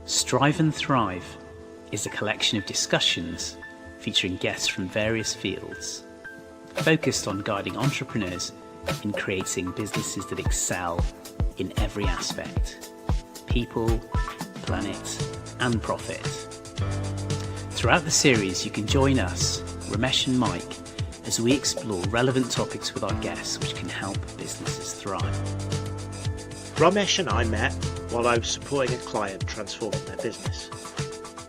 Strive and Thrive is a collection of discussions featuring guests from various fields, focused on guiding entrepreneurs in creating businesses that excel in every aspect: people, planet, and profit. Throughout the series, you can join us, Romesh and Mike, as we explore relevant topics with our guests which can help businesses thrive. Romesh and I met while I was supporting a client transforming their business,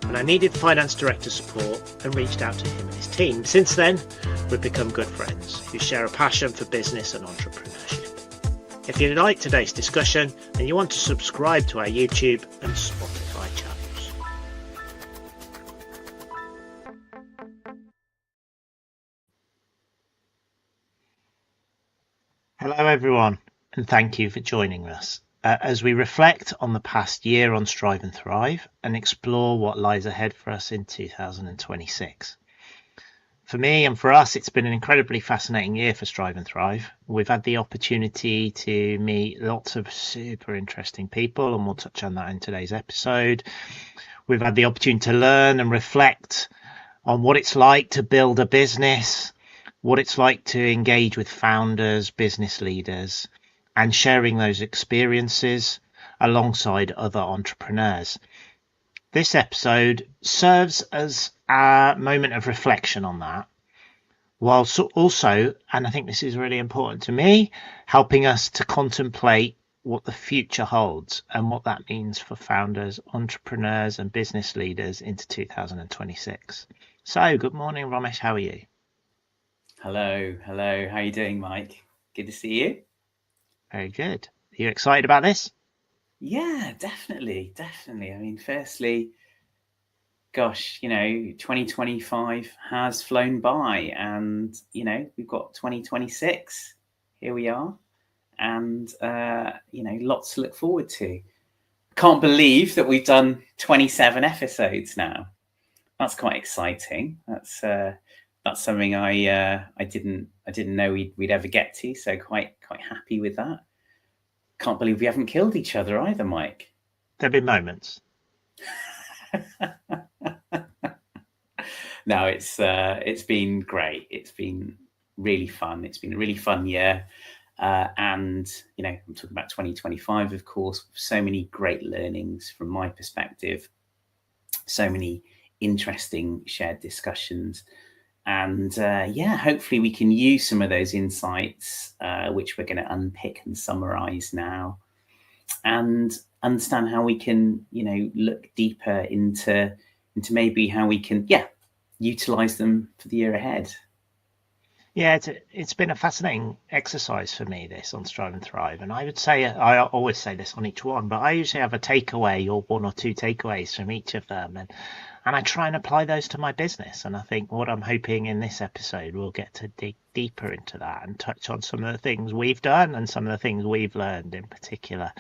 and I needed finance director support and reached out to him and his team. Since then, we've become good friends who share a passion for business and entrepreneurship. If you like today's discussion, then you want to subscribe to our YouTube and Spotify channels. Hello everyone, and thank you for joining us as we reflect on the past year on Strive and Thrive and explore what lies ahead for us in 2026. For me and for us, it's been an incredibly fascinating year for Strive and Thrive. We've had the opportunity to meet lots of super interesting people, and we'll touch on that in today's episode. We've had the opportunity to learn and reflect on what it's like to build a business, what it's like to engage with founders, business leaders, and sharing those experiences alongside other entrepreneurs. This episode serves as a moment of reflection on that, whilst also, and I think this is really important to me, helping us to contemplate what the future holds and what that means for founders, entrepreneurs, and business leaders into 2026. So, good morning, Romesh. How are you? Hello. How are you doing, Mike? Good to see you. Very good. Are you excited about this? Yeah, definitely. I mean, firstly, gosh, 2025 has flown by, and, we've got 2026. Here we are, and, lots to look forward to. Can't believe that we've done 27 episodes now. That's quite exciting. That's something I didn't know we'd ever get to. So quite happy with that. Can't believe we haven't killed each other either, Mike. There'll be moments. No, it's been great. It's been really fun. It's been a really fun year, and I'm talking about 2025, of course. So many great learnings from my perspective. So many interesting shared discussions. And hopefully we can use some of those insights, which we're going to unpick and summarize now, and understand how we can, look deeper into maybe how we can, utilize them for the year ahead. Yeah, it's been a fascinating exercise for me, this on Strive and Thrive. And I would say, I always say this on each one, but I usually have a takeaway or one or two takeaways from each of them. And I try and apply those to my business. And I think what I'm hoping in this episode, we'll get to dig deeper into that and touch on some of the things we've done and some of the things we've learned in particular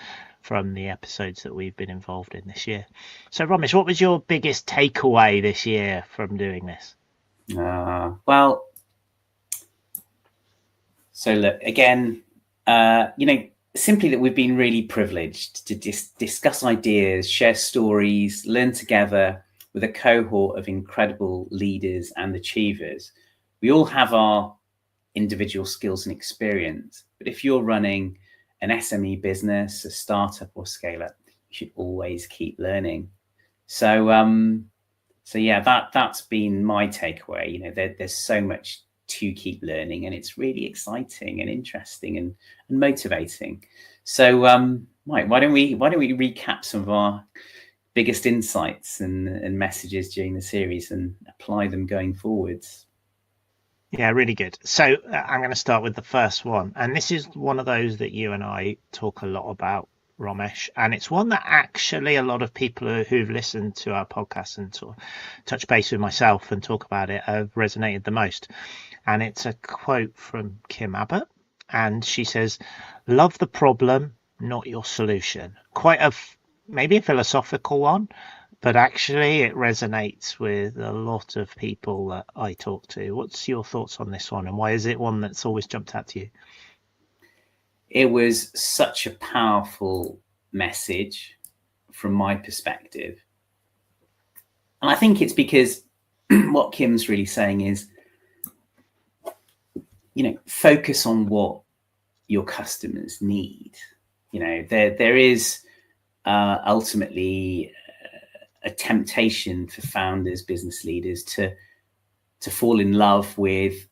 from the episodes that we've been involved in this year. So, Romesh, what was your biggest takeaway this year from doing this? So look, again, simply that we've been really privileged to discuss ideas, share stories, learn together with a cohort of incredible leaders and achievers. We all have our individual skills and experience, but if you're running an SME business, a startup or scale up, you should always keep learning. So that's been my takeaway. There's so much to keep learning, and it's really exciting and interesting and motivating. So Mike, why don't we recap some of our biggest insights and messages during the series and apply them going forwards? Yeah, really good. So I'm going to start with the first one, and this is one of those that you and I talk a lot about, Romesh, and it's one that actually a lot of people who've listened to our podcast and sort of touch base with myself and talk about it have resonated the most. And it's a quote from Kim Abbott, and she says, "Love the problem, not your solution." Quite maybe a philosophical one, but actually it resonates with a lot of people that I talk to. What's your thoughts on this one, and why is it one that's always jumped out to you? It was such a powerful message from my perspective. And I think it's because what Kim's really saying is, focus on what your customers need. There is ultimately a temptation for founders, business leaders to fall in love with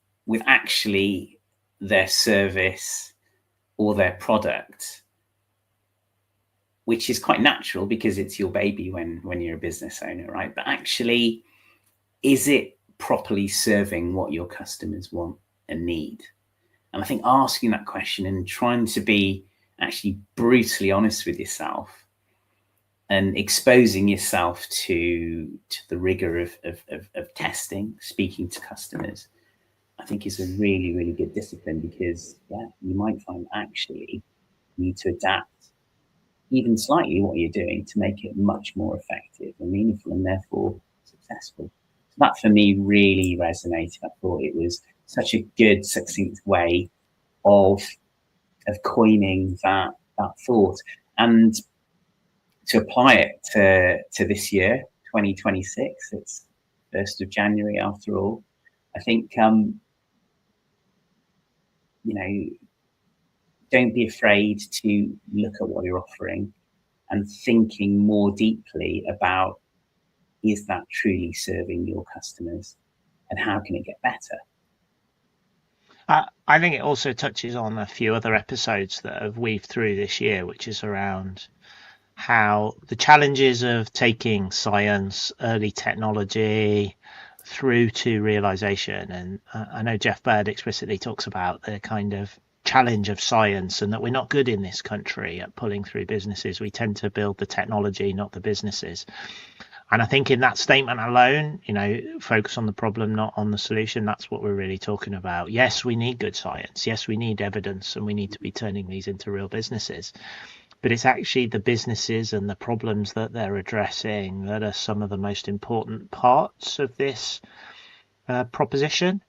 actually their service or their product, which is quite natural because it's your baby when you're a business owner, right? But actually, is it properly serving what your customers want and need? And I think asking that question and trying to be actually brutally honest with yourself and exposing yourself to the rigor of testing, speaking to customers, I think is a really, really good discipline, because you might find actually you need to adapt even slightly what you're doing to make it much more effective and meaningful and therefore successful. So that for me really resonated. I thought it was such a good, succinct way of coining that thought, and to apply it to this year, 2026. It's 1st of January after all. I think don't be afraid to look at what you're offering and thinking more deeply about, is that truly serving your customers and how can it get better? I think it also touches on a few other episodes that have weaved through this year, which is around how the challenges of taking science, early technology through to realization. And I know Jeff Bird explicitly talks about the kind of challenge of science, and that we're not good in this country at pulling through businesses. We tend to build the technology, not the businesses. And I think in that statement alone, focus on the problem, not on the solution. That's what we're really talking about. Yes, we need good science. Yes, we need evidence, and we need to be turning these into real businesses. But it's actually the businesses and the problems that they're addressing that are some of the most important parts of this proposition.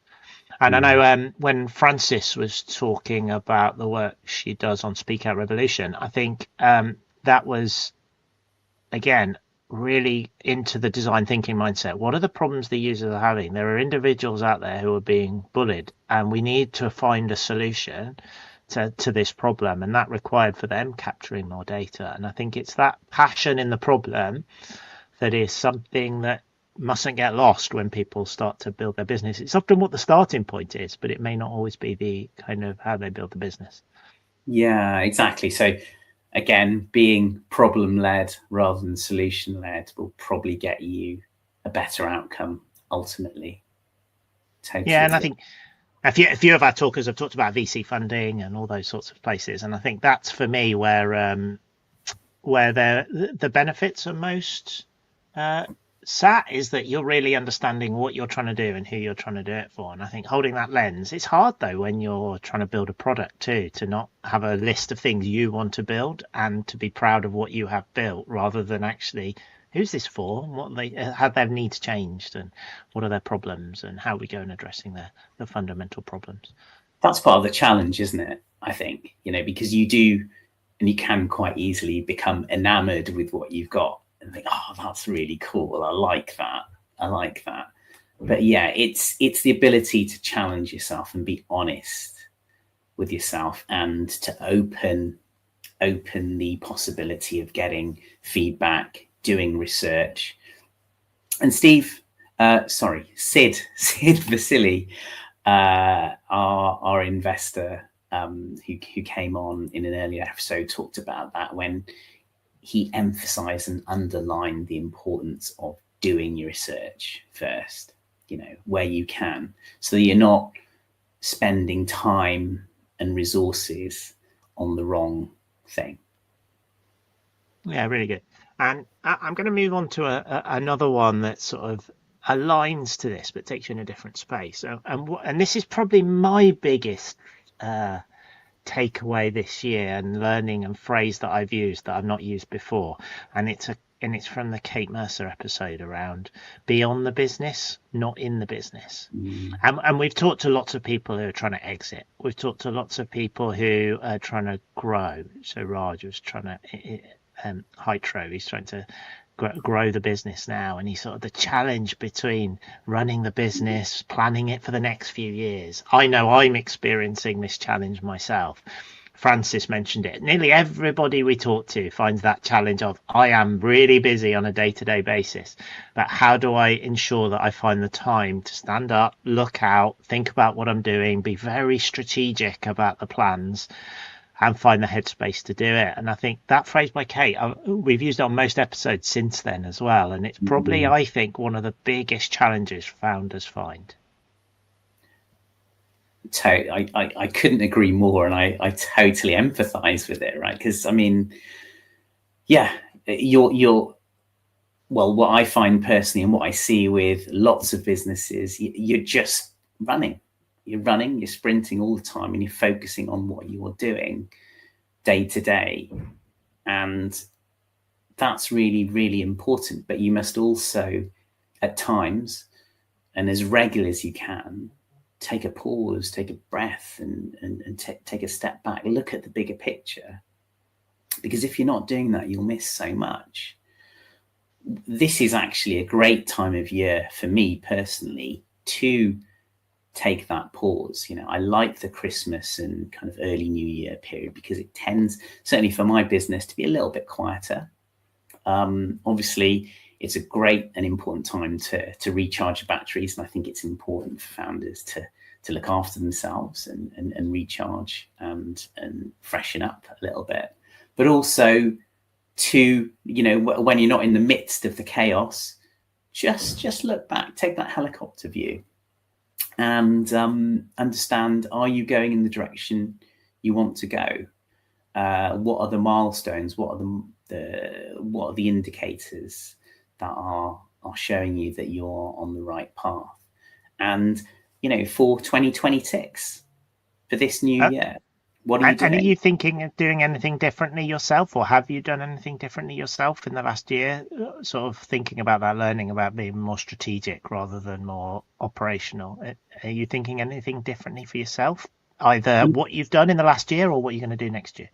And I know when Frances was talking about the work she does on Speak Out Revolution, I think that was, again, really into the design thinking mindset. What are the problems the users are having? There are individuals out there who are being bullied, and we need to find a solution to this problem, and that required for them capturing more data. And I think it's that passion in the problem that is something that mustn't get lost when people start to build their business. It's often what the starting point is, but it may not always be the kind of how they build the business. Yeah, exactly. So again, being problem-led rather than solution-led will probably get you a better outcome ultimately. Totally. Yeah, and I think a few of our talkers have talked about VC funding and all those sorts of places, and I think that's for me where the benefits are most sat, is that you're really understanding what you're trying to do and who you're trying to do it for. And I think holding that lens, it's hard though when you're trying to build a product too, to not have a list of things you want to build and to be proud of what you have built, rather than actually who's this for, and what have their needs changed, and what are their problems, and how we go and addressing the fundamental problems. That's part of the challenge, isn't it? I think, because you do, and you can quite easily become enamored with what you've got and think, oh, that's really cool. I like that. But yeah, it's the ability to challenge yourself and be honest with yourself, and to open the possibility of getting feedback, doing research. And Sid Vasili, our investor, who came on in an earlier episode, talked about that when he emphasized and underlined the importance of doing your research first, where you can, so that you're not spending time and resources on the wrong thing. Yeah, really good. And I'm going to move on to another one that sort of aligns to this, but takes you in a different space. And this is probably my biggest takeaway this year, and learning and phrase that I've used that I've not used before. And it's from the Kate Mercer episode around be on the business, not in the business. And we've talked to lots of people who are trying to exit. We've talked to lots of people who are trying to grow. So Raj was trying to Hytro, he's trying to grow the business now, and you sort of the challenge between running the business, planning it for the next few years. I know I'm experiencing this challenge myself. Francis mentioned it. Nearly everybody we talk to finds that challenge of, I am really busy on a day-to-day basis, but how do I ensure that I find the time to stand up, look out, think about what I'm doing, be very strategic about the plans, and find the headspace to do it? And I think that phrase by Kate, we've used it on most episodes since then as well. And it's probably, I think, one of the biggest challenges founders find. I couldn't agree more, and I totally empathize with it, right? Because I mean, yeah, you're well, what I find personally and what I see with lots of businesses, you're just running. You're sprinting all the time, and you're focusing on what you're doing day to day. And that's really, really important. But you must also, at times, and as regular as you can, take a pause, take a breath, and take a step back, look at the bigger picture. Because if you're not doing that, you'll miss so much. This is actually a great time of year for me personally to take that pause. I like the Christmas and kind of early New Year period because it tends, certainly for my business, to be a little bit quieter. Obviously, it's a great and important time to recharge your batteries, and I think it's important for founders to look after themselves and recharge and freshen up a little bit. But also to, when you're not in the midst of the chaos, just look back, take that helicopter view, and understand: are you going in the direction you want to go? What are the milestones? What are the indicators that are showing you that you're on the right path? And for 2026, for this new year, what are you doing? And are you thinking of doing anything differently yourself, or have you done anything differently yourself in the last year? Sort of thinking about that, learning about being more strategic rather than more operational. Are you thinking anything differently for yourself? Either what you've done in the last year or what you're going to do next year?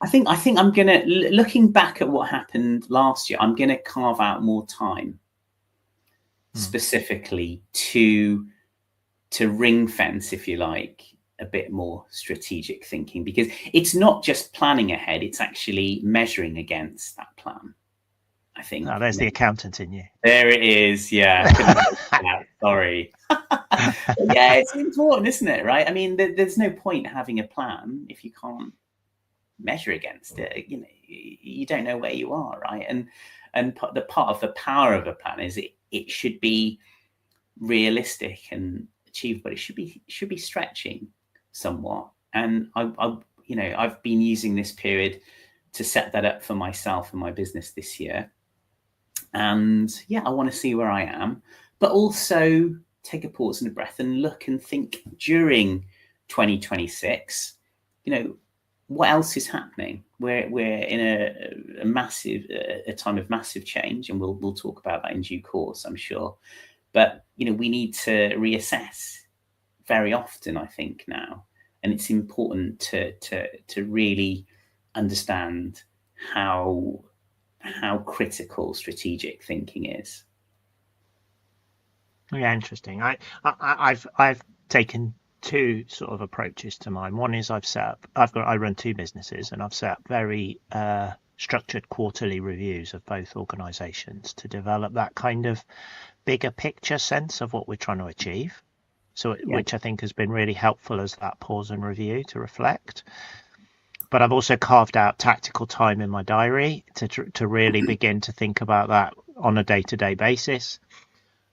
I think I'm going to, looking back at what happened last year, I'm going to carve out more time specifically to ring fence, if you like, a bit more strategic thinking, because it's not just planning ahead, it's actually measuring against that plan. I think. Oh, there's the accountant in you. There it is. Yeah. Sorry. Yeah, it's important, isn't it? Right. I mean, there's no point having a plan if you can't measure against it. You don't know where you are, right? And the part of the power of a plan is it should be realistic and achievable. It should be stretching somewhat. And I've been using this period to set that up for myself and my business this year. And yeah, I want to see where I am, but also take a pause and a breath and look and think during 2026, what else is happening? We're in a massive time of massive change, and we'll talk about that in due course, I'm sure. But we need to reassess very often, I think, now, and it's important to really understand how critical strategic thinking is. Yeah, interesting. I've taken two sort of approaches to mine. One is I run two businesses, and I've set up very structured quarterly reviews of both organizations to develop that kind of bigger picture sense of what we're trying to achieve. So, which I think has been really helpful as that pause and review to reflect. But I've also carved out tactical time in my diary to really begin to think about that on a day-to-day basis.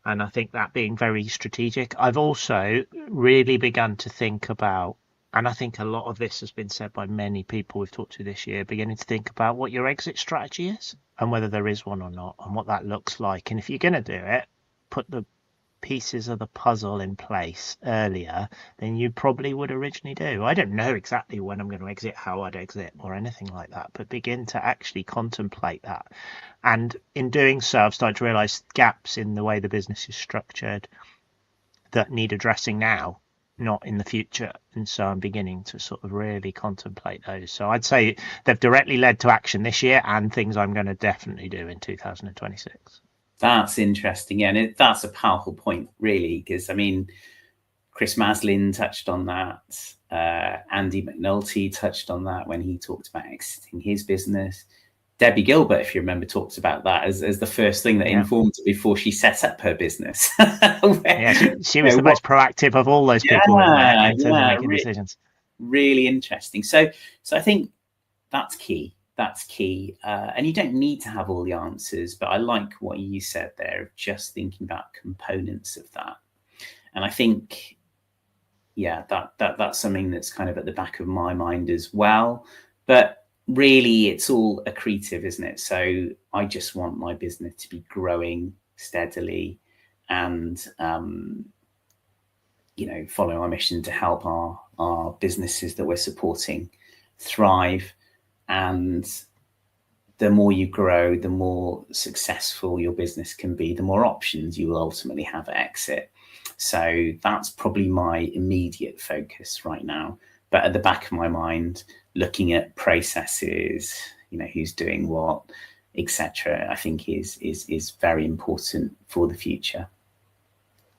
And I think that being very strategic. I've also really begun to think about, and I think a lot of this has been said by many people we've talked to this year, beginning to think about what your exit strategy is and whether there is one or not, and what that looks like. And if you're going to do it, put the pieces of the puzzle in place earlier than you probably would originally do. I don't know exactly when I'm going to exit, how I'd exit, or anything like that, but begin to actually contemplate that. And in doing so, I've started to realize gaps in the way the business is structured that need addressing now. not in the future. And so I'm beginning to sort of really contemplate those. So I'd say they've directly led to action this year and things I'm going to definitely do in 2026. That's interesting. Yeah, and that's a powerful point, really, because I mean, Chris Maslin touched on that. Andy McNulty touched on that when he talked about exiting his business. Debbie Gilbert, if you remember, talked about that as the first thing that informed her before she set up her business. She was the most proactive of all those people in terms of making decisions. Really interesting. So I think that's key. That's key. And you don't need to have all the answers, but I like what you said there of just thinking about components of that. And I think, that's something that's kind of at the back of my mind as well. But really, it's all accretive, isn't it? So I just want my business to be growing steadily and, following our mission to help our businesses that we're supporting thrive. And the more you grow, the more successful your business can be, the more options you will ultimately have at exit. So that's probably my immediate focus right now. But at the back of my mind, looking at processes, who's doing what, etc., I think is very important for the future.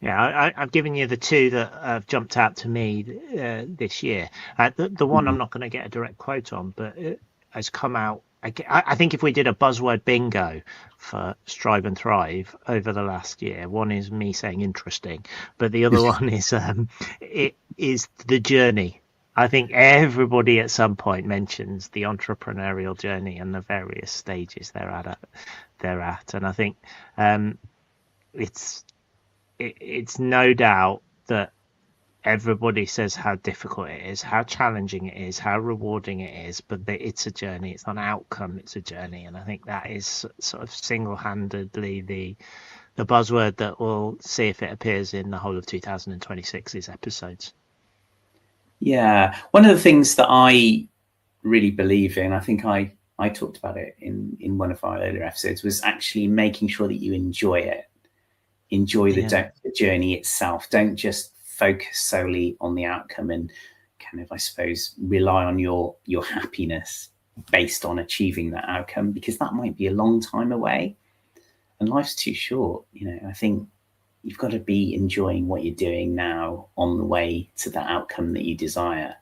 Yeah, I've given you the two that have jumped out to me this year. The one I'm not going to get a direct quote on, but it has come out. I think if we did a buzzword bingo for Strive and Thrive over the last year, one is me saying interesting, but the other one is it is the journey. I think everybody at some point mentions the entrepreneurial journey and the various stages they're at, and I think it's no doubt that everybody says how difficult it is, how challenging it is, how rewarding it is, but it's a journey. It's not an outcome, it's a journey. And I think that is sort of single-handedly the buzzword that we'll see if it appears in the whole of 2026's episodes. Yeah. One of the things that I really believe in, I think I talked about it in one of our earlier episodes, was actually making sure that you enjoy it. Enjoy the journey itself. Don't just focus solely on the outcome and kind of, I suppose, rely on your happiness based on achieving that outcome, because that might be a long time away and life's too short. I think you've got to be enjoying what you're doing now on the way to the outcome that you desire.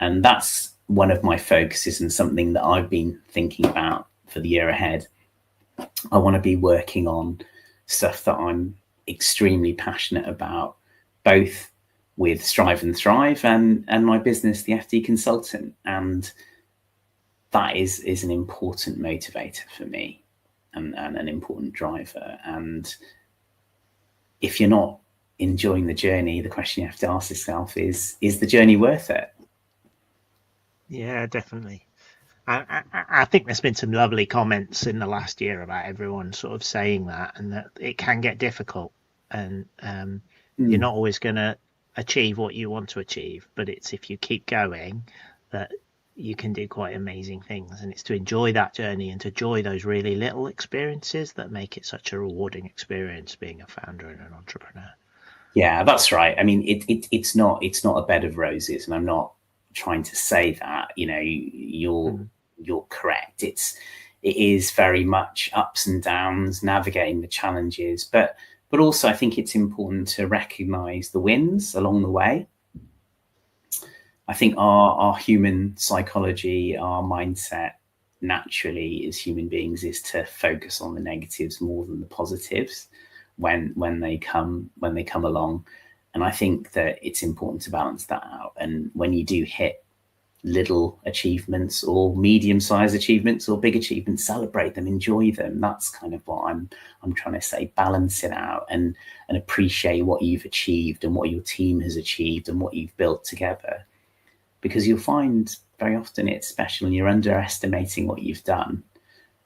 And that's one of my focuses and something that I've been thinking about for the year ahead. I want to be working on stuff that I'm extremely passionate about, both with Strive and Thrive and my business, the FD Consultant. And that is an important motivator for me and an important driver. And if you're not enjoying the journey, the question you have to ask yourself is the journey worth it? Yeah, definitely. I think there's been some lovely comments in the last year about everyone sort of saying that, and that it can get difficult, and you're not always going to achieve what you want to achieve, but it's if you keep going that you can do quite amazing things. And it's to enjoy that journey and to enjoy those really little experiences that make it such a rewarding experience being a founder and an entrepreneur. Yeah, that's right. I mean, it's not a bed of roses, and I'm not trying to say that. You're correct. It is very much ups and downs, navigating the challenges, but also I think it's important to recognize the wins along the way. I think our human psychology, our mindset naturally as human beings is to focus on the negatives more than the positives when they come along. And I think that it's important to balance that out. And when you do hit little achievements or medium-sized achievements or big achievements, celebrate them, enjoy them. That's kind of what I'm trying to say. Balance it out and appreciate what you've achieved and what your team has achieved and what you've built together, because you'll find very often it's special and you're underestimating what you've done.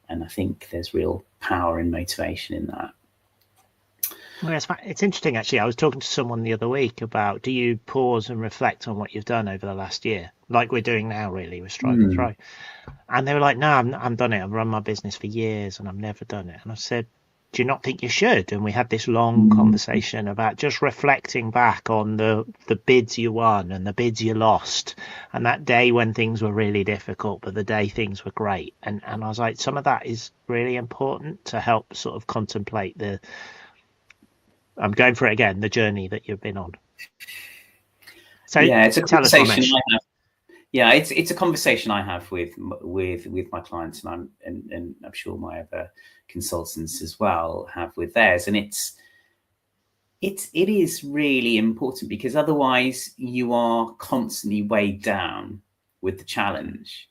And I think there's real power and motivation in that. Well, it's interesting, actually. I was talking to someone the other week about, do you pause and reflect on what you've done over the last year, like we're doing now, really, with Strive and Thrive? And they were like, no, I'm done it. I've run my business for years and I've never done it. And I said, do you not think you should? And we had this long conversation about just reflecting back on the bids you won and the bids you lost, and that day when things were really difficult, but the day things were great. And I was like, some of that is really important to help sort of contemplate I'm going for it again, the journey that you've been on. So yeah, it's a tell us, conversation Romesh. I have. Yeah, it's a conversation I have with my clients, and I'm sure my other consultants as well have with theirs. And it is really important, because otherwise you are constantly weighed down with the challenge.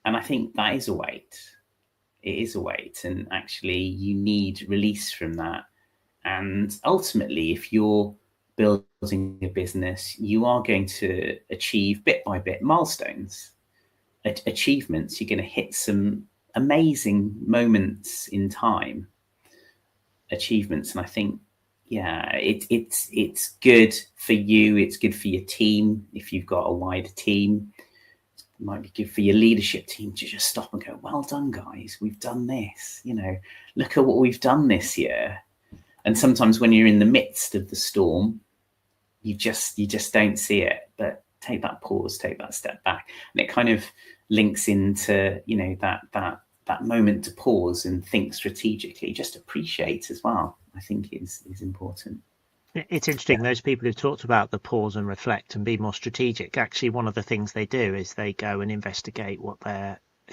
And I think that is a weight. It is a weight, and actually you need release from that. And ultimately, if you're building a business, you are going to achieve bit by bit milestones, achievements. You're going to hit some amazing moments in time, achievements. And I think, yeah, it's good for you. It's good for your team. If you've got a wider team, it might be good for your leadership team to just stop and go, well done, guys. We've done this. Look at what we've done this year. And sometimes when you're in the midst of the storm, you just don't see it. But take that pause, take that step back, and it kind of links into that moment to pause and think strategically. Just appreciate as well, I think is important. It's interesting, those people who talked about the pause and reflect and be more strategic, actually one of the things they do is they go and investigate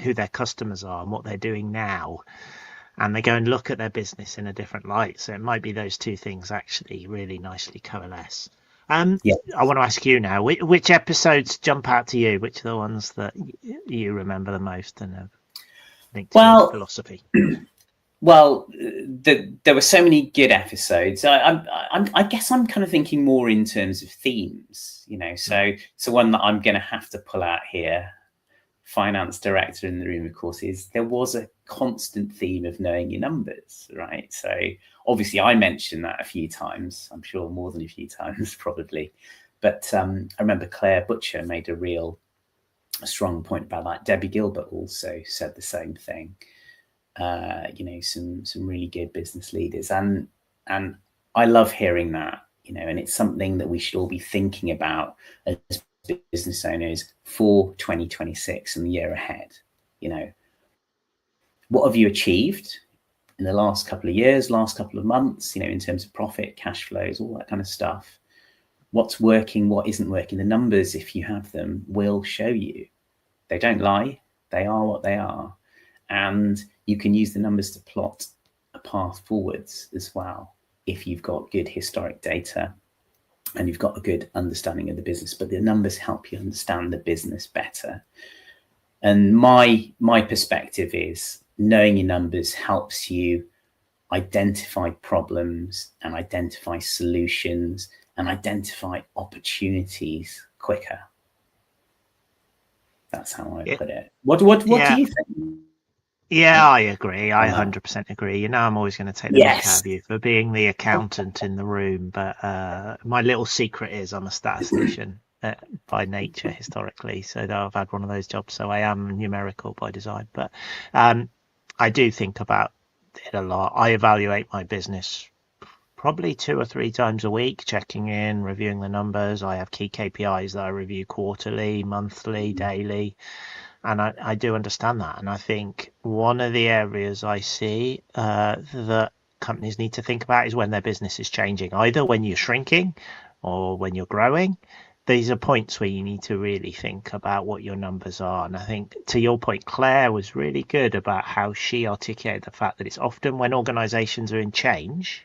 who their customers are and what they're doing now, and they go and look at their business in a different light. So it might be those two things actually really nicely coalesce. Yeah. I want to ask you now, which episodes jump out to you? Which are the ones that you remember the most and have linked to your philosophy? Well, there were so many good episodes. I guess I'm kind of thinking more in terms of themes, So one that I'm going to have to pull out here, finance director in the room, of course, is there was a constant theme of knowing your numbers, right? So obviously I mentioned that a few times, I'm sure more than a few times probably. But I remember Claire Butcher made a strong point about that. Debbie Gilbert also said the same thing. Some really good business leaders, and I love hearing that, and it's something that we should all be thinking about as business owners for 2026 and the year ahead. What have you achieved in the last couple of years, last couple of months, in terms of profit, cash flows, all that kind of stuff? What's working, what isn't working? The numbers, if you have them, will show you. They don't lie. They are what they are. And you can use the numbers to plot a path forwards as well, if you've got good historic data and you've got a good understanding of the business. But the numbers help you understand the business better. And my perspective is knowing your numbers helps you identify problems and identify solutions and identify opportunities quicker. That's how I put it. What do you think? Yeah, I agree. I 100% agree. I'm always going to take the mick out of you for being the accountant in the room, but my little secret is I'm a statistician by nature historically. So I've had one of those jobs, so I am numerical by design. But I do think about it a lot. I evaluate my business probably 2 or 3 times a week, checking in, reviewing the numbers. I have key KPIs that I review quarterly, monthly, daily. And I do understand that. And I think one of the areas I see that companies need to think about is when their business is changing, either when you're shrinking or when you're growing. These are points where you need to really think about what your numbers are. And I think, to your point, Claire was really good about how she articulated the fact that it's often when organizations are in change,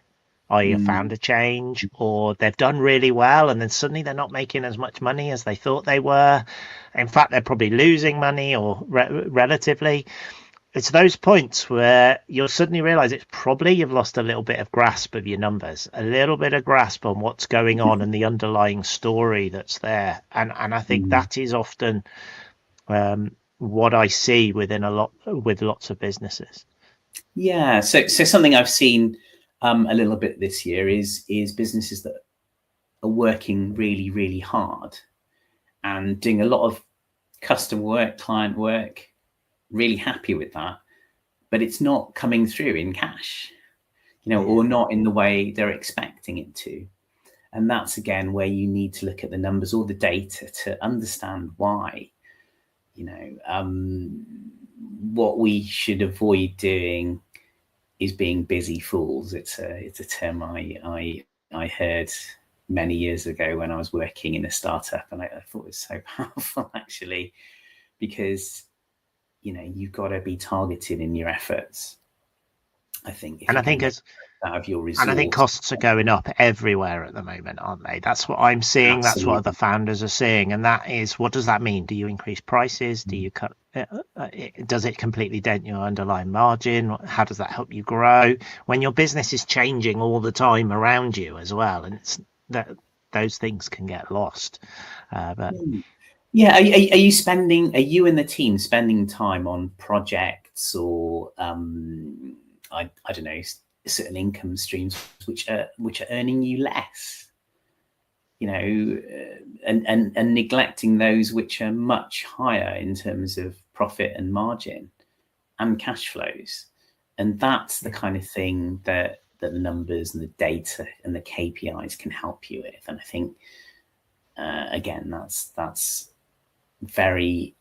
i.e. found a change, or they've done really well and then suddenly they're not making as much money as they thought they were. In fact, they're probably losing money or relatively. It's those points where you'll suddenly realize it's probably you've lost a little bit of grasp of your numbers, a little bit of grasp on what's going on and the underlying story that's there. And I think that is often what I see with lots of businesses. Yeah. So something I've seen a little bit this year is businesses that are working really, really hard and doing a lot of custom work, client work, really happy with that, but it's not coming through in cash. or not in the way they're expecting it to. And that's, again, where you need to look at the numbers or the data to understand why. What we should avoid doing is being busy fools. It's a term I heard many years ago when I was working in a startup, and I thought it was so powerful, actually, because you've got to be targeted in your efforts. I think, and I think out of your resource. And I think costs are going up everywhere at the moment, aren't they? That's what I'm seeing. Absolutely. That's what other founders are seeing. And that is, what does that mean? Do you increase prices? Do you cut? Does it completely dent your underlying margin? How does that help you grow when your business is changing all the time around you as well? And it's that those things can get lost. But yeah, are you and the team spending time on projects or I don't know, certain income streams which are earning you less, and neglecting those which are much higher in terms of profit and margin and cash flows? And that's the kind of thing that the numbers and the data and the KPIs can help you with. And I think again, that's very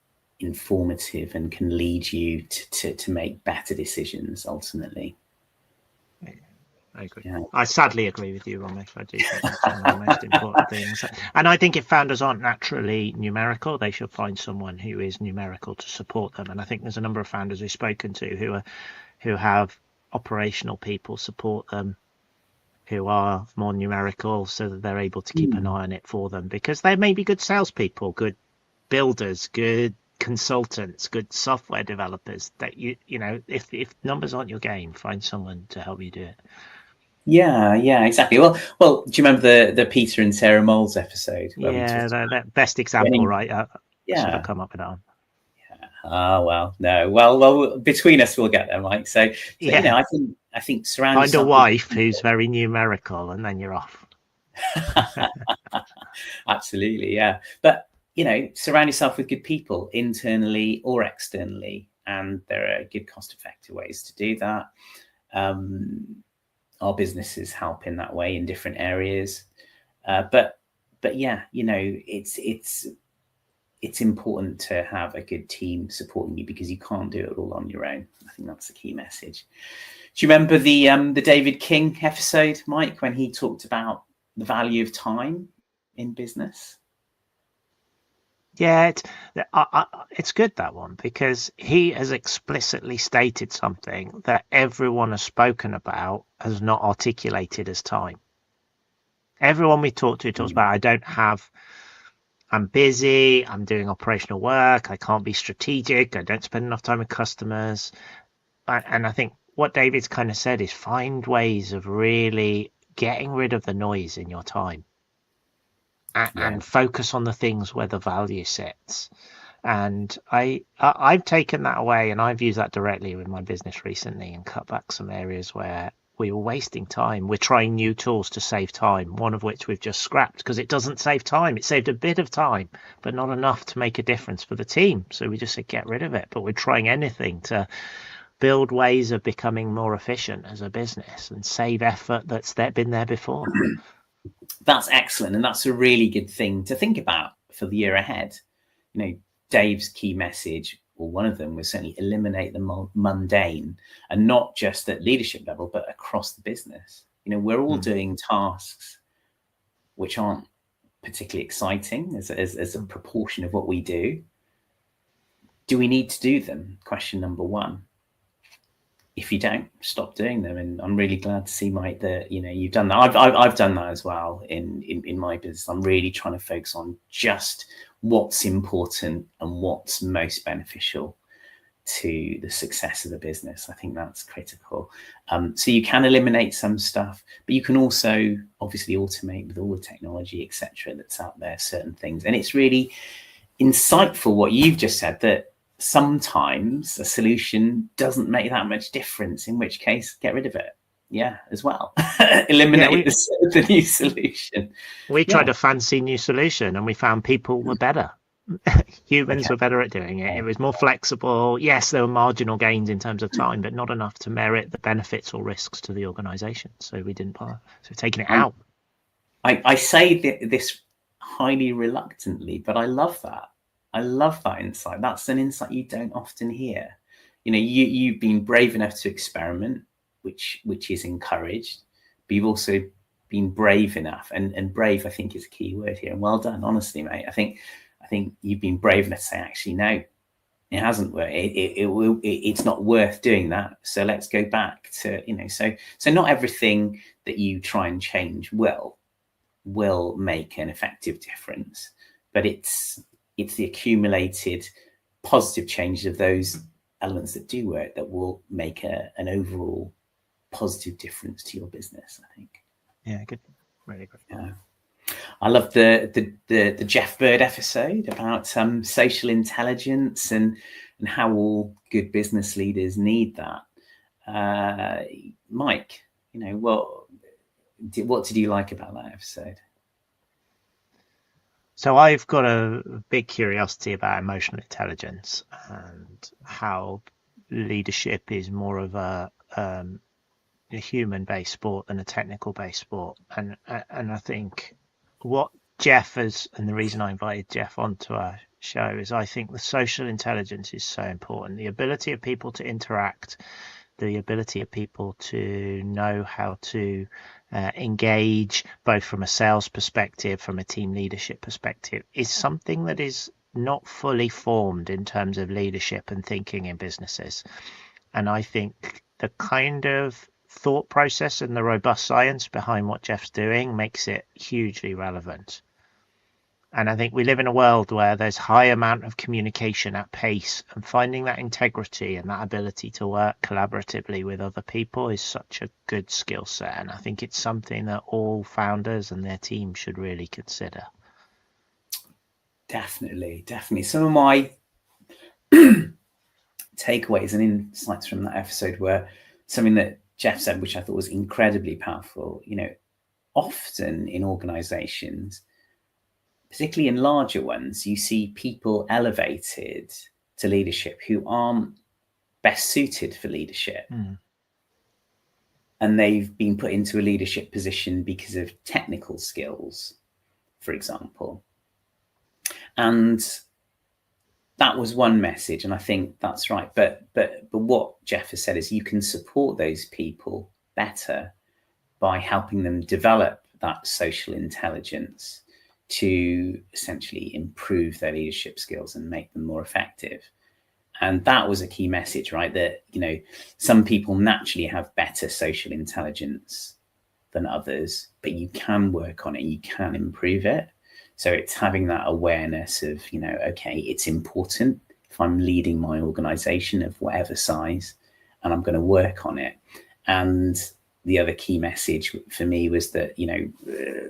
informative and can lead you to make better decisions ultimately. I agree. Yeah. I sadly agree with you, Romesh. I do think that's one of the most important things. And I think if founders aren't naturally numerical, they should find someone who is numerical to support them. And I think there's a number of founders we've spoken to who have operational people support them, who are more numerical, so that they're able to keep an eye on it for them, because they may be good salespeople, good builders, good consultants, good software developers. That if numbers aren't your game, find someone to help you do it. Yeah, exactly. Well, do you remember the Peter and Sarah Moles episode? Yeah, that best example, right? I should have come up with that one. Well, no. Well, between us, we'll get there, Mike. So I think surround find a wife who's very numerical, and then you're off. Absolutely, yeah. But surround yourself with good people, internally or externally, and there are good, cost-effective ways to do that. Our businesses help in that way in different areas, but yeah, it's important to have a good team supporting you, because you can't do it all on your own. I think that's the key message. Do you remember the David King episode, Mike, when he talked about the value of time in business? Yeah, it's good, that one, because he has explicitly stated something that everyone has spoken about has not articulated as time. Everyone we talk to talks about, I'm busy, I'm doing operational work, I can't be strategic, I don't spend enough time with customers. And I think what David's kind of said is find ways of really getting rid of the noise in your time. And focus on the things where the value sits. And I've taken that away, and I've used that directly with my business recently and cut back some areas where we were wasting time. We're trying new tools to save time, one of which we've just scrapped because it doesn't save time. It saved a bit of time, but not enough to make a difference for the team. So we just said, get rid of it. But we're trying anything to build ways of becoming more efficient as a business and save effort that's been there before. That's excellent, and that's a really good thing to think about for the year ahead. Dave's key message, or one of them, was certainly eliminate the mundane, and not just at leadership level, but across the business. We're all doing tasks which aren't particularly exciting as a proportion of what we do. Do we need to do them? Question number one. If you don't, stop doing them. And I'm really glad to see, Mike, that you've done that. I've done that as well in my business. I'm really trying to focus on just what's important and what's most beneficial to the success of the business. I think that's critical. So you can eliminate some stuff, but you can also obviously automate with all the technology, etc., that's out there, certain things. And it's really insightful what you've just said, that sometimes a solution doesn't make that much difference, in which case get rid of it as well. Eliminate the new solution. We tried a fancy new solution and we found people were better, Humans Okay. were better at doing it. It was more flexible. Yes, there were marginal gains in terms of time, but not enough to merit the benefits or risks to the organization. So we didn't bother. So taking it I, out. I say this highly reluctantly, but I love that. I love that insight. That's an insight you don't often hear. You've been brave enough to experiment, which is encouraged, but you've also been brave enough, and brave, I think, is a key word here. And well done, honestly, mate. I think you've been brave enough to say, actually, no, it hasn't worked. It's not worth doing that. So let's go back to, so not everything that you try and change will make an effective difference, but it's the accumulated positive changes of those elements that do work that will make an overall positive difference to your business, I think. Yeah, good. Really good. Yeah. I love the Jeff Bird episode about social intelligence and how all good business leaders need that. Mike, what did you like about that episode? So I've got a big curiosity about emotional intelligence and how leadership is more of a human-based sport than a technical-based sport. And I think what Jeff has, and the reason I invited Jeff onto our show is I think the social intelligence is so important. The ability of people to interact, the ability of people to know how to engage, both from a sales perspective, from a team leadership perspective, is something that is not fully formed in terms of leadership and thinking in businesses. And I think the kind of thought process and the robust science behind what Jeff's doing makes it hugely relevant. And I think we live in a world where there's high amount of communication at pace, and finding that integrity and that ability to work collaboratively with other people is such a good skill set. And I think it's something that all founders and their team should really consider. Definitely. Some of my takeaways and insights from that episode were something that Jeff said, which I thought was incredibly powerful. Often in organizations, particularly in larger ones, you see people elevated to leadership who aren't best suited for leadership. And they've been put into a leadership position because of technical skills, for example. And that was one message, and I think that's right. But what Jeff has said is you can support those people better by helping them develop that social intelligence to essentially improve their leadership skills and make them more effective. And that was a key message, right? That, some people naturally have better social intelligence than others, but you can work on it, you can improve it. So it's having that awareness of, okay, it's important if I'm leading my organization of whatever size, and I'm going to work on it. And the other key message for me was that,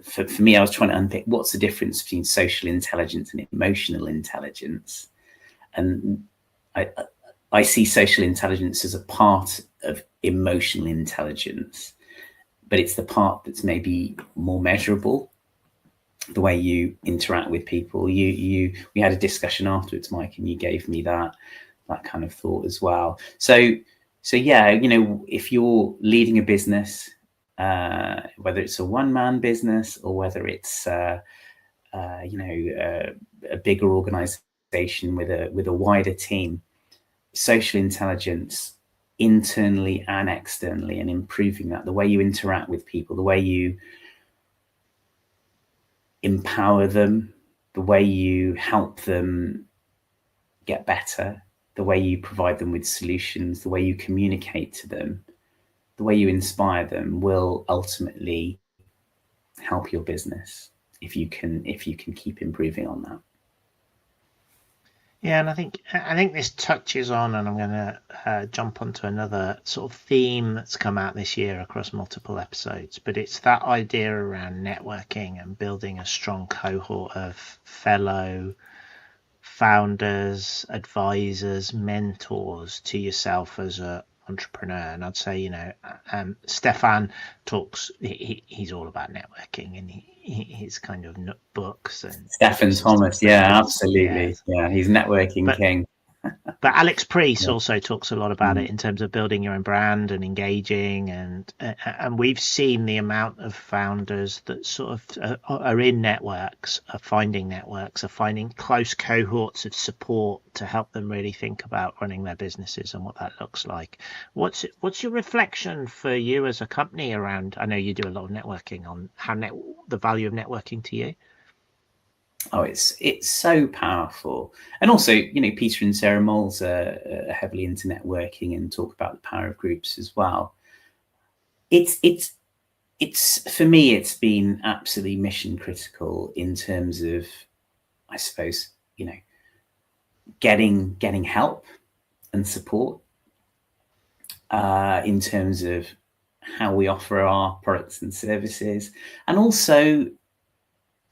for me, I was trying to unpick what's the difference between social intelligence and emotional intelligence. And I see social intelligence as a part of emotional intelligence, but it's the part that's maybe more measurable, the way you interact with people. We had a discussion afterwards, Mike, and you gave me that kind of thought as well. So yeah, if you're leading a business, whether it's a one-man business or whether it's a bigger organization with a wider team, social intelligence internally and externally, and improving that, the way you interact with people, the way you empower them, the way you help them get better, the way you provide them with solutions, the way you communicate to them, the way you inspire them will ultimately help your business if you can keep improving on that. Yeah, and I think this touches on, and I'm going to jump onto another sort of theme that's come out this year across multiple episodes, but it's that idea around networking and building a strong cohort of fellow founders, advisors, mentors to yourself as a entrepreneur. And I'd say, Stefan talks, he's all about networking, and his kind of books and Stephen Thomas, yeah, absolutely. Yes. Yeah, he's networking king. But Alex Priest Yeah. also talks a lot about it in terms of building your own brand and engaging, and we've seen the amount of founders that sort of are in networks, are finding close cohorts of support to help them really think about running their businesses and what that looks like. What's your reflection for you as a company around? I know you do a lot of networking on how the value of networking to you. Oh, it's so powerful. And also, Peter and Sarah Moles are heavily into networking and talk about the power of groups as well. It's for me, it's been absolutely mission critical in terms of, I suppose, getting help and support in terms of how we offer our products and services, and also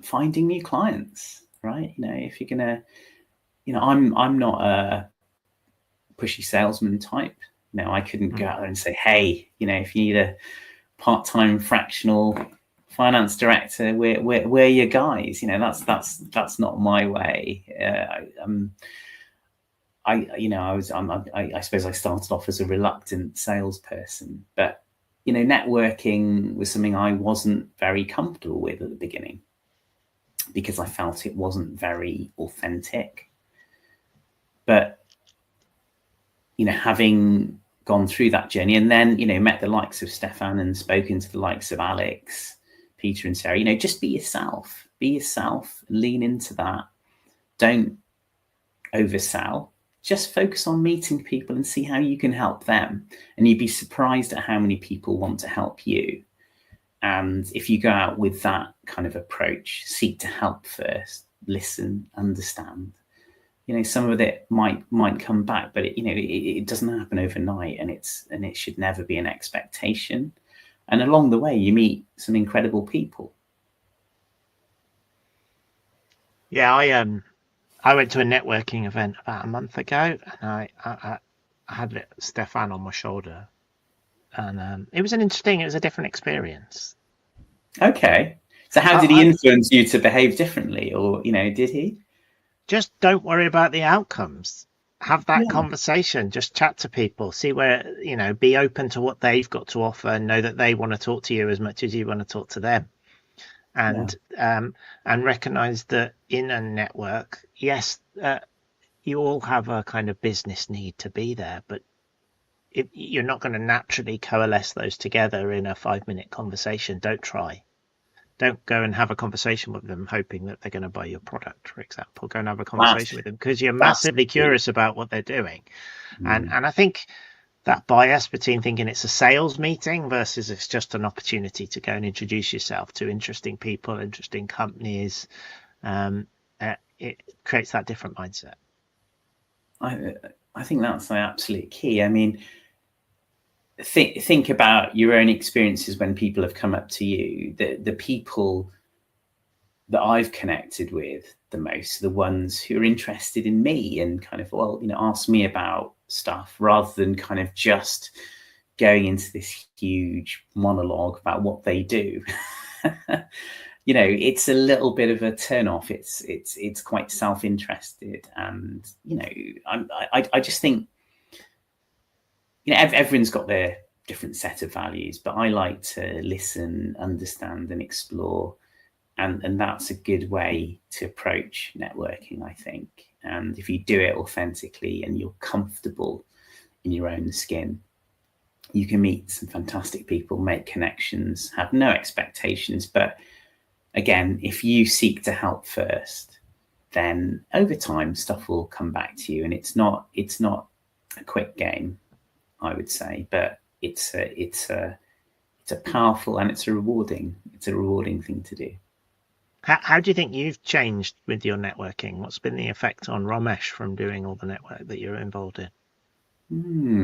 finding new clients, right? If you're gonna, I'm not a pushy salesman type. I couldn't go out there and say, hey, if you need a part-time fractional finance director, we're your guys. That's not my way. I suppose I started off as a reluctant salesperson, but networking was something I wasn't very comfortable with at the beginning because I felt it wasn't very authentic. But having gone through that journey and then met the likes of Stefan and spoken to the likes of Alex, Peter and Sarah, just be yourself, lean into that, don't oversell, just focus on meeting people and see how you can help them, and you'd be surprised at how many people want to help you. And if you go out with that kind of approach, seek to help first, listen, understand, some of it might come back, but it doesn't happen overnight, and it should never be an expectation. And along the way, you meet some incredible people. Yeah, I went to a networking event about a month ago, and I had Stefan on my shoulder, and it was a different experience. Okay, so how did he influence you to behave differently, or did he? Just don't worry about the outcomes. Have that conversation. Just chat to people. See where, be open to what they've got to offer, and know that they want to talk to you as much as you want to talk to them. And recognize that in a network, yes, you all have a kind of business need to be there, but you're not going to naturally coalesce those together in a 5-minute conversation. Don't try. Don't go and have a conversation with them hoping that they're going to buy your product, for example. Go and have a conversation with them because you're massively curious about what they're doing. And I think that bias between thinking it's a sales meeting versus it's just an opportunity to go and introduce yourself to interesting people, interesting companies, it creates that different mindset. I think that's the absolute key. I mean, think about your own experiences when people have come up to you. The people that I've connected with the most, the ones who are interested in me and kind of, ask me about stuff rather than kind of just going into this huge monologue about what they do. It's a little bit of a turn-off. It's quite self-interested, and I just think everyone's got their different set of values, but I like to listen, understand, and explore, and that's a good way to approach networking, I think. And if you do it authentically and you're comfortable in your own skin, you can meet some fantastic people, make connections, have no expectations. But again, if you seek to help first, then over time stuff will come back to you. And it's not a quick game, I would say, but it's a powerful and it's a rewarding thing to do. How do you think you've changed with your networking? What's been the effect on Romesh from doing all the network that you're involved in?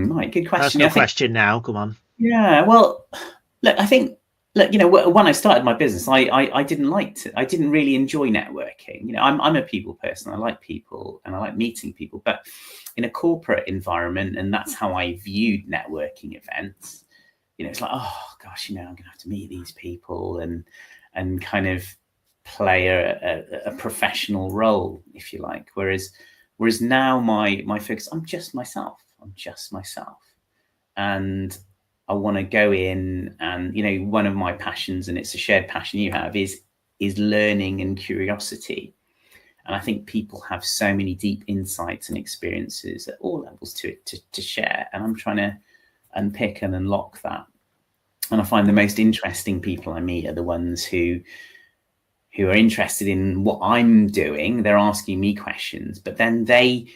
Right, good question. Personal question now, come on. Yeah, well, look, I think, when I started my business, I didn't really enjoy networking. I'm a people person. I like people and I like meeting people, but in a corporate environment, and that's how I viewed networking events, it's like, oh gosh, I'm gonna have to meet these people, and and kind of play a professional role, if you like. Whereas now my focus, I'm just myself. And I want to go in and, one of my passions, and it's a shared passion you have, is learning and curiosity. And I think people have so many deep insights and experiences at all levels to share. And I'm trying to unpick and unlock that. And I find the most interesting people I meet are the ones who are interested in what I'm doing. They're asking me questions, but then they,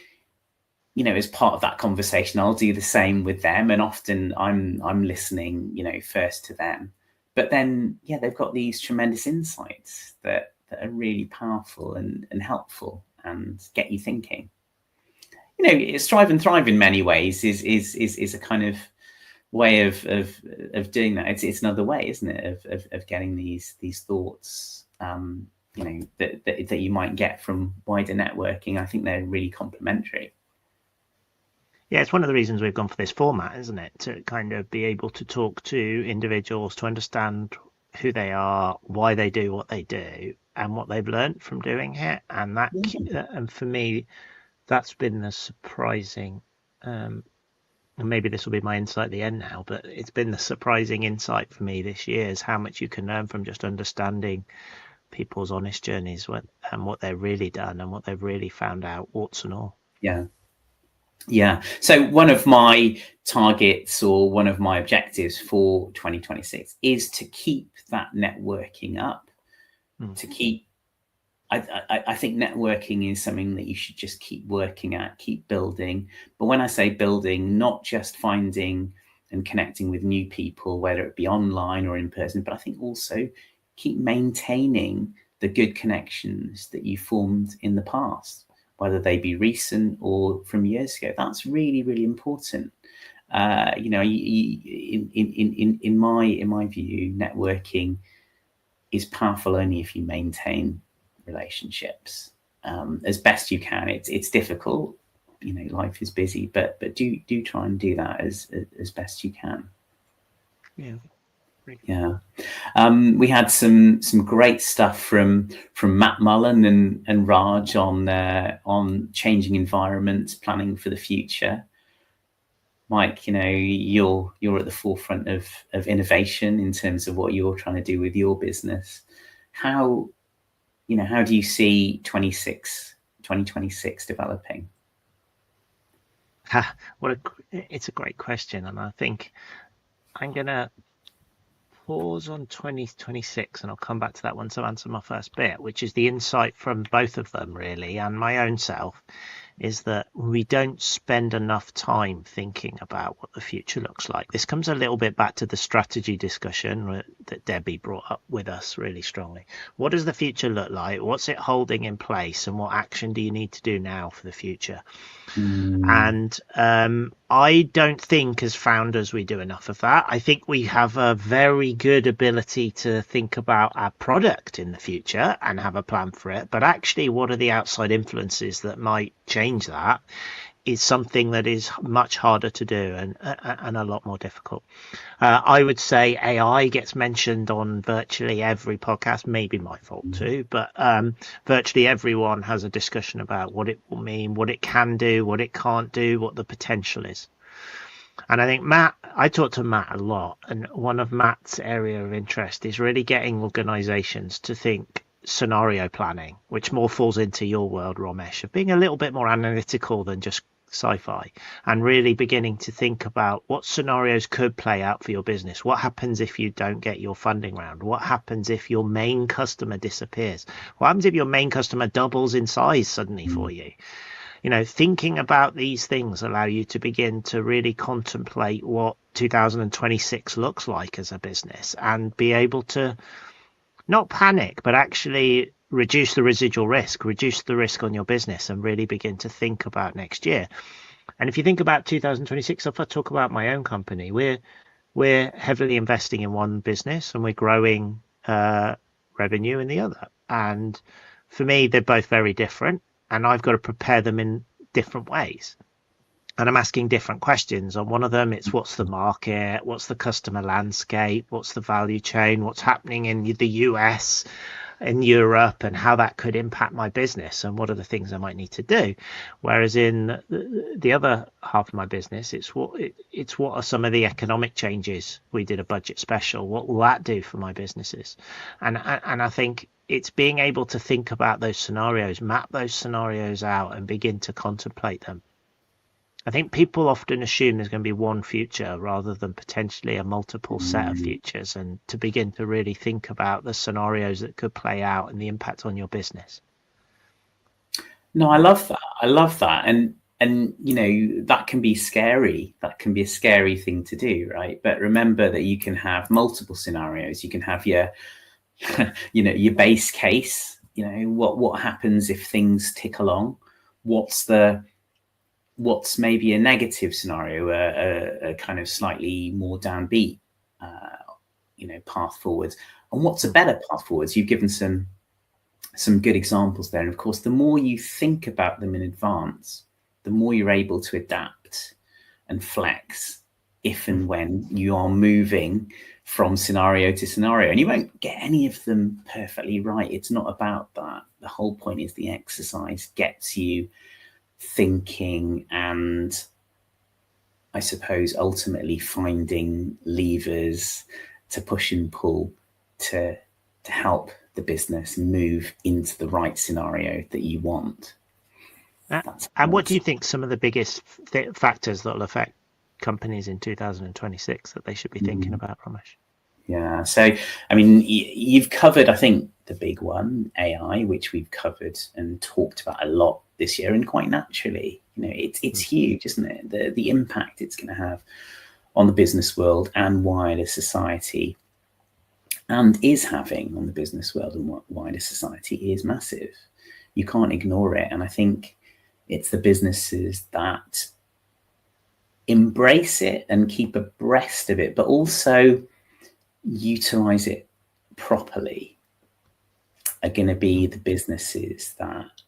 as part of that conversation, I'll do the same with them. And often I'm listening, first to them. But then, they've got these tremendous insights that are really powerful and helpful and get you thinking. Strive and thrive in many ways is a kind of way of doing that. It's another way, isn't it, of getting these thoughts, that you might get from wider networking. I think they're really complementary. Yeah, it's one of the reasons we've gone for this format, isn't it? To kind of be able to talk to individuals, to understand who they are, why they do what they do, and what they've learned from doing it. And and for me, that's been the surprising, and maybe this will be my insight at the end now, but it's been the surprising insight for me this year is how much you can learn from just understanding people's honest journeys and what they've really done and what they've really found out, warts and all. Yeah. So one of my targets or one of my objectives for 2026 is to keep that networking up, to keep, I think networking is something that you should just keep working at, keep building. But when I say building, not just finding and connecting with new people, whether it be online or in person, but I think also keep maintaining the good connections that you formed in the past, whether they be recent or from years ago. That's really, really important. In my view, networking is powerful only if you maintain relationships as best you can. It's difficult, life is busy, but do try and do that as best you can. We had some great stuff from Matt Mullen and Raj on changing environments, planning for the future. Mike, you're at the forefront of innovation in terms of what you're trying to do with your business. How do you see 2026 developing? It's a great question, and I think I'm gonna pause on 2026, and I'll come back to that once I answer my first bit, which is the insight from both of them really, and my own self, is that we don't spend enough time thinking about what the future looks like. This comes a little bit back to the strategy discussion that Debbie brought up with us really strongly. What does the future look like? What's it holding in place? And what action do you need to do now for the future? And I don't think as founders we do enough of that. I think we have a very good ability to think about our product in the future and have a plan for it. But actually, what are the outside influences that might change that is something that is much harder to do and a lot more difficult. I would say AI gets mentioned on virtually every podcast, maybe my fault too, but virtually everyone has a discussion about what it will mean, what it can do, what it can't do, what the potential is. And I think I talk to Matt a lot, and one of Matt's area of interest is really getting organizations to think scenario planning, which more falls into your world, Romesh, of being a little bit more analytical than just sci-fi, and really beginning to think about what scenarios could play out for your business. What happens if you don't get your funding round? What happens if your main customer disappears? What happens if your main customer doubles in size suddenly for you? Thinking about these things allow you to begin to really contemplate what 2026 looks like as a business and be able to not panic, but actually reduce the residual risk, reduce the risk on your business, and really begin to think about next year. And if you think about 2026, if I talk about my own company, we're heavily investing in one business and we're growing revenue in the other. And for me, they're both very different, and I've got to prepare them in different ways. And I'm asking different questions. On one of them, it's what's the market, what's the customer landscape, what's the value chain, what's happening in the US, in Europe, and how that could impact my business, and what are the things I might need to do. Whereas in the other half of my business, it's what are some of the economic changes. We did a budget special. What will that do for my businesses? And I think it's being able to think about those scenarios, map those scenarios out, and begin to contemplate them. I think people often assume there's going to be one future rather than potentially a multiple set of futures, and to begin to really think about the scenarios that could play out and the impact on your business. No, I love that. I love that. And you know, that can be scary. That can be a scary thing to do, right? But remember that you can have multiple scenarios. You can have your you know, your base case, you know, what happens if things tick along? What's maybe a negative scenario, a kind of slightly more downbeat, you know, path forwards, and what's a better path forwards? You've given some good examples there, and of course, the more you think about them in advance, the more you're able to adapt and flex if and when you are moving from scenario to scenario. And you won't get any of them perfectly right. It's not about that. The whole point is the exercise gets you thinking, and I suppose ultimately finding levers to push and pull to help the business move into the right scenario that you want. And what do you think some of the biggest factors that will affect companies in 2026 that they should be thinking about, Romesh? Yeah, so I mean, you've covered, I think, the big one, AI, which we've covered and talked about a lot this year, and quite naturally, you know, it's huge, isn't it? The impact it's going to have on the business world and wider society, and is having on the business world and wider society, is massive. You can't ignore it, and I think it's the businesses that embrace it and keep abreast of it, but also utilize it properly, are going to be the businesses that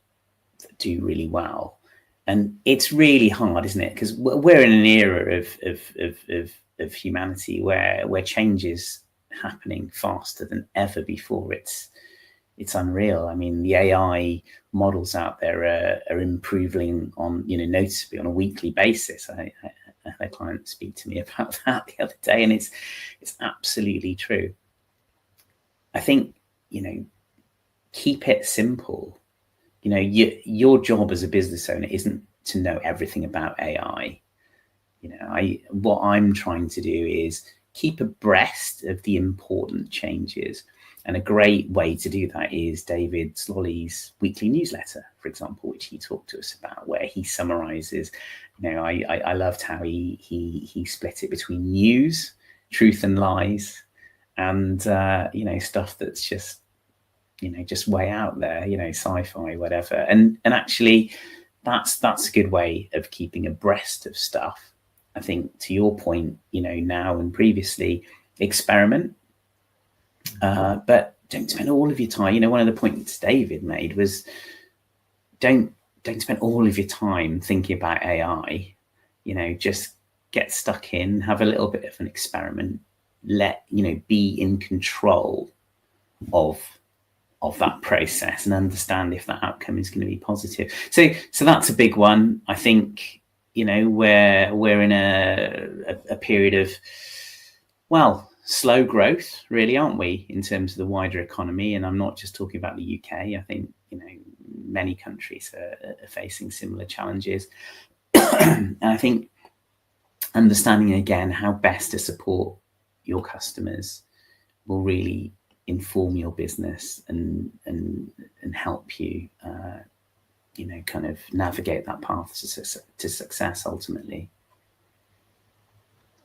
do really well. And it's really hard, isn't it? Because we're in an era of humanity where change is happening faster than ever before. It's unreal. I mean, the AI models out there are improving on, you know, noticeably on a weekly basis. I had a client speak to me about that the other day, and it's absolutely true. I think, you know, keep it simple. You know, your job as a business owner isn't to know everything about AI. You know, what I'm trying to do is keep abreast of the important changes. And a great way to do that is David Slolley's weekly newsletter, for example, which he talked to us about, where he summarizes, you know, I loved how he split it between news, truth and lies, and, you know, stuff that's just, you know, just way out there, you know, sci-fi, whatever. And actually that's a good way of keeping abreast of stuff. I think, to your point, you know, now and previously, experiment, but don't spend all of your time. You know, one of the points David made was don't spend all of your time thinking about AI. You know, just get stuck in, have a little bit of an experiment, be in control of that process, and understand if that outcome is going to be positive. So that's a big one. I think, you know, we're in a period of, well, slow growth, really, aren't we, in terms of the wider economy? And I'm not just talking about the UK. I think, you know, many countries are facing similar challenges. And I think understanding again how best to support your customers will really inform your business and help you, you know, kind of navigate that path to success ultimately.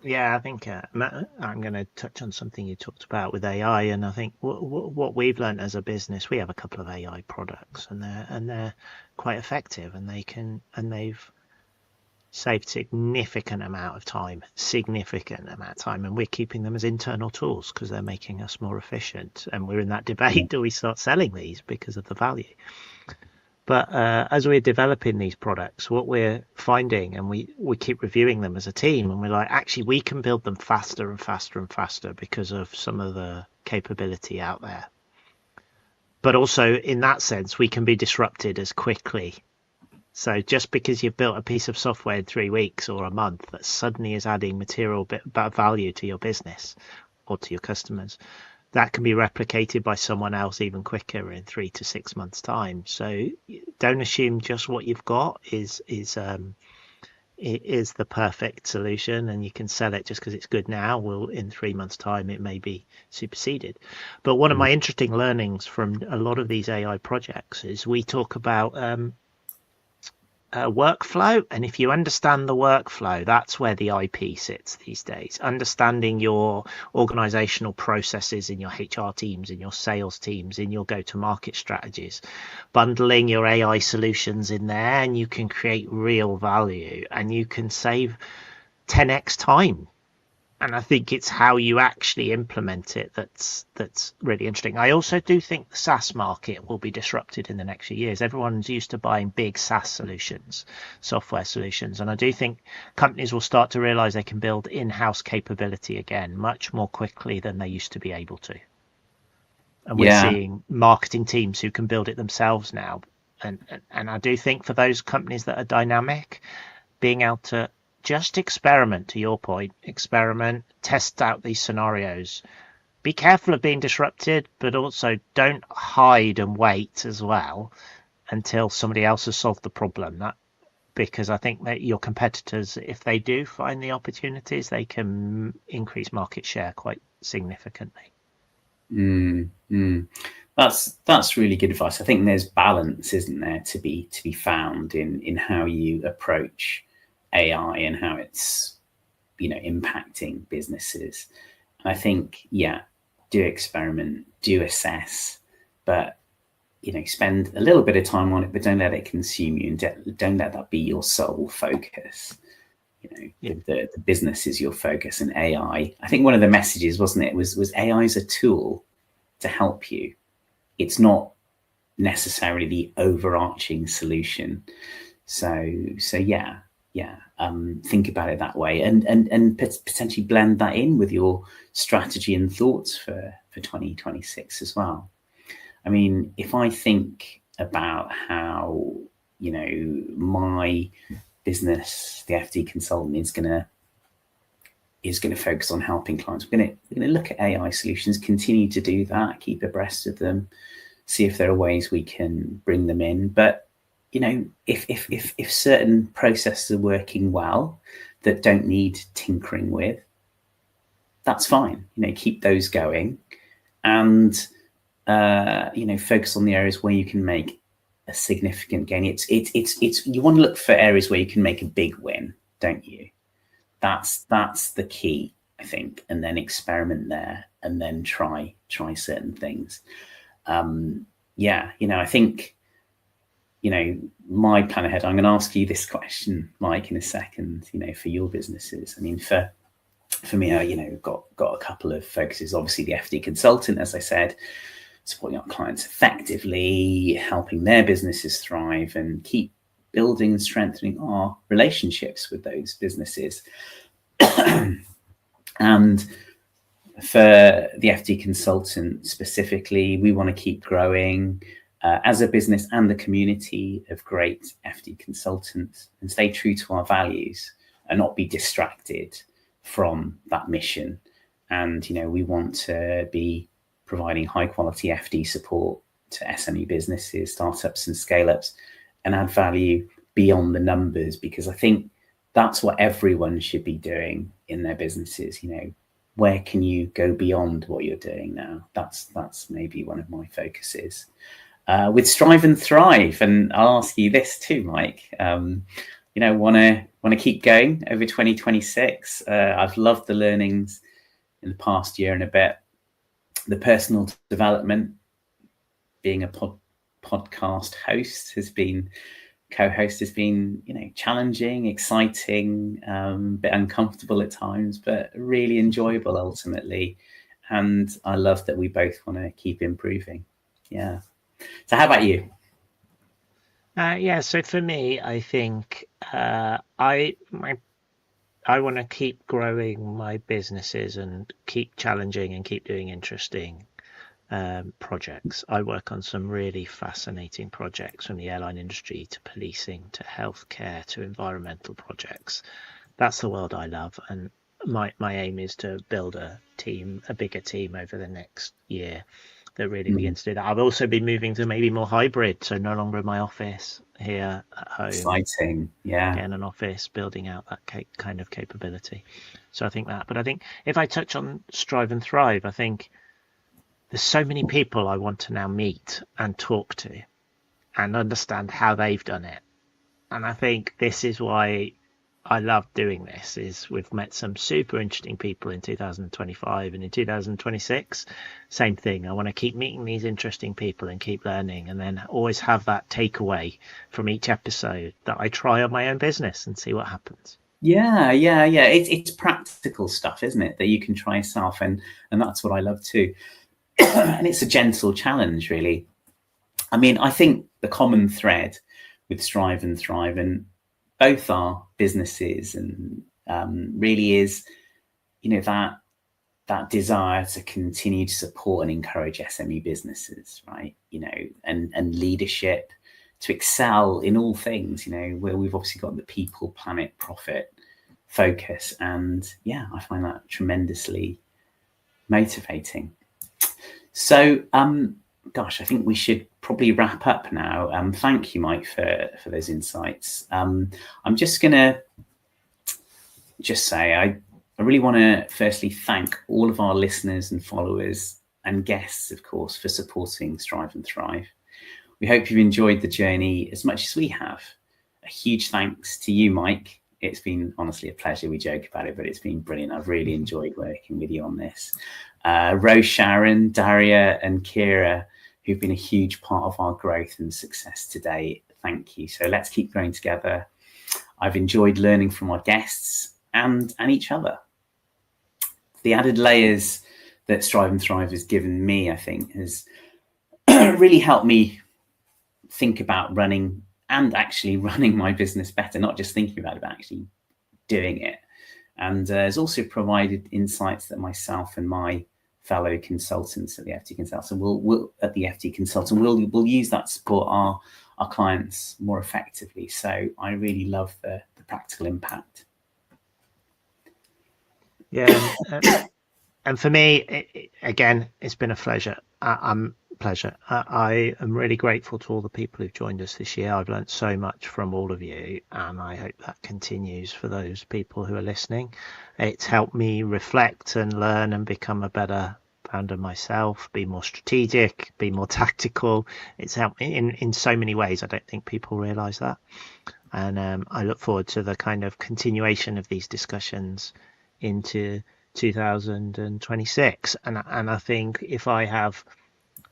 Yeah, I think I'm going to touch on something you talked about with AI, and I think what we've learned as a business, we have a couple of AI products, and they're quite effective, and they've saved significant amount of time, and we're keeping them as internal tools because they're making us more efficient. And we're in that debate: do we start selling these because of the value? But as we're developing these products, what we're finding, and we keep reviewing them as a team, and we're like, actually, we can build them faster and faster and faster because of some of the capability out there. But also, in that sense, we can be disrupted as quickly. So just because you've built a piece of software in 3 weeks or a month that suddenly is adding material bit value to your business or to your customers, that can be replicated by someone else even quicker in 3 to 6 months' time. So don't assume just what you've got is the perfect solution, and you can sell it just because it's good now. Well, in 3 months' time, it may be superseded. But one of my interesting learnings from a lot of these AI projects is we talk about workflow, and if you understand the workflow, that's where the IP sits these days. Understanding your organizational processes in your HR teams, in your sales teams, in your go-to-market strategies, bundling your AI solutions in there, and you can create real value, and you can save 10x time. And I think it's how you actually implement it that's really interesting. I also do think the SaaS market will be disrupted in the next few years. Everyone's used to buying big SaaS solutions, software solutions, and I do think companies will start to realize they can build in-house capability again much more quickly than they used to be able to. And we're seeing marketing teams who can build it themselves now. And I do think for those companies that are dynamic, being able to just experiment, to your point, test out these scenarios. Be careful of being disrupted, but also don't hide and wait as well until somebody else has solved the problem. Because I think that your competitors, if they do find the opportunities, they can increase market share quite significantly. That's really good advice. I think there's balance, isn't there, to be found in how you approach AI and how it's impacting businesses. And I think do experiment, do assess, but spend a little bit of time on it, but don't let it consume you, and don't let that be your sole focus. The business is your focus, and AI, I think one of the messages, wasn't it, was AI is a tool to help you. It's not necessarily the overarching solution. So think about it that way, and potentially blend that in with your strategy and thoughts for 2026 as well. I mean, if I think about how my business, the FD Consultant, is going to focus on helping clients, we're going to look at AI solutions, continue to do that, keep abreast of them, see if there are ways we can bring them in. But if certain processes are working well that don't need tinkering with, that's fine. Keep those going, and focus on the areas where you can make a significant gain. It's you want to look for areas where you can make a big win, don't you? That's the key, I think. And then experiment there, and then try certain things. I think. My plan ahead, I'm going to ask you this question, Mike, in a second, for your businesses. I mean, for me, we've got a couple of focuses. Obviously, the FD Consultant, as I said, supporting our clients effectively, helping their businesses thrive, and keep building and strengthening our relationships with those businesses. And for the FD Consultant specifically, we want to keep growing as a business and the community of great FD consultants, and stay true to our values and not be distracted from that mission. And, we want to be providing high quality FD support to SME businesses, startups and scale ups, and add value beyond the numbers, because I think that's what everyone should be doing in their businesses. Where can you go beyond what you're doing now? That's maybe one of my focuses. With Strive and Thrive, and I'll ask you this too, Mike. Want to keep going over 2026. I've loved the learnings in the past year and a bit. The personal development, being a podcast co-host has been, challenging, exciting, a bit uncomfortable at times, but really enjoyable ultimately. And I love that we both want to keep improving. Yeah. So how about you? So for me, I think I want to keep growing my businesses and keep challenging and keep doing interesting projects. I work on some really fascinating projects, from the airline industry to policing to healthcare to environmental projects. That's the world I love, and my aim is to build a bigger team over the next year that really begins to do that. I've also been moving to maybe more hybrid, so no longer in my office, here at home, Exciting. Yeah. getting an office, building out that kind of capability. So I think that. But I think if I touch on Strive and Thrive, I think there's so many people I want to now meet and talk to and understand how they've done it. And I think this is why I love doing this. Is we've met some super interesting people in 2025, and in 2026, same thing. I want to keep meeting these interesting people and keep learning, and then always have that takeaway from each episode that I try on my own business and see what happens. Yeah. It's practical stuff, isn't it, that you can try yourself, and that's what I love too. And it's a gentle challenge, really. I mean, I think the common thread with Strive and Thrive, and both our businesses, and really is, that desire to continue to support and encourage SME businesses, right? And leadership to excel in all things, where we've obviously got the people, planet, profit focus. And yeah, I find that tremendously motivating. So, gosh, I think we should probably wrap up now. Thank you, Mike, for those insights. I'm just going to say I really want to firstly thank all of our listeners and followers and guests, of course, for supporting Strive and Thrive. We hope you've enjoyed the journey as much as we have. A huge thanks to you, Mike. It's been honestly a pleasure. We joke about it, but it's been brilliant. I've really enjoyed working with you on this. Rose, Sharon, Daria, and Kira, who've been a huge part of our growth and success today. Thank you. So let's keep growing together. I've enjoyed learning from our guests and each other. The added layers that Strive and Thrive has given me, I think, has really helped me think about running my business better, not just thinking about it, but actually doing it. And has also provided insights that myself and my fellow consultants at the FT Consultant will use that to support our clients more effectively. So I really love the practical impact. Yeah, and for me, again, it's been a pleasure. I am really grateful to all the people who've joined us this year. I've learned so much from all of you, and I hope that continues for those people who are listening. It's helped me reflect and learn and become a better founder myself, be more strategic, be more tactical. It's helped me in so many ways. I don't think people realize that. And I look forward to the kind of continuation of these discussions into 2026. And I think if I have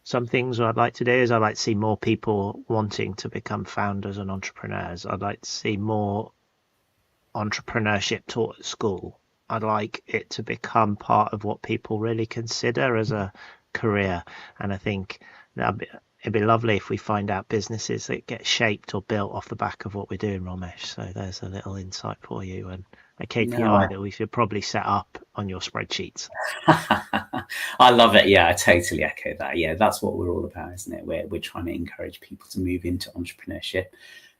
some things I'd like to do is I'd like to see more people wanting to become founders and entrepreneurs. I'd like to see more entrepreneurship taught at school. I'd like it to become part of what people really consider as a career. And I think it'd be lovely if we find out businesses that get shaped or built off the back of what we're doing, Romesh. So there's a little insight for you, and a KPI that we should probably set up on your spreadsheets. I love it. Yeah, I totally echo that. Yeah, that's what we're all about, isn't it? We're trying to encourage people to move into entrepreneurship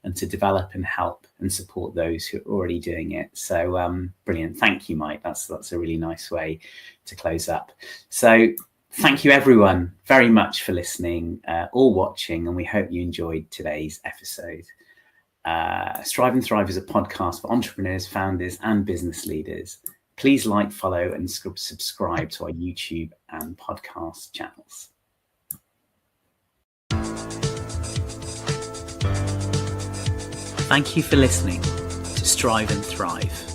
and to develop and help and support those who are already doing it. So brilliant. Thank you, Mike. That's a really nice way to close up. So thank you, everyone, very much for listening or watching, and we hope you enjoyed today's episode. Strive and Thrive is a podcast for entrepreneurs, founders, and business leaders. Please like, follow, and subscribe to our YouTube and podcast channels. Thank you for listening to Strive and Thrive.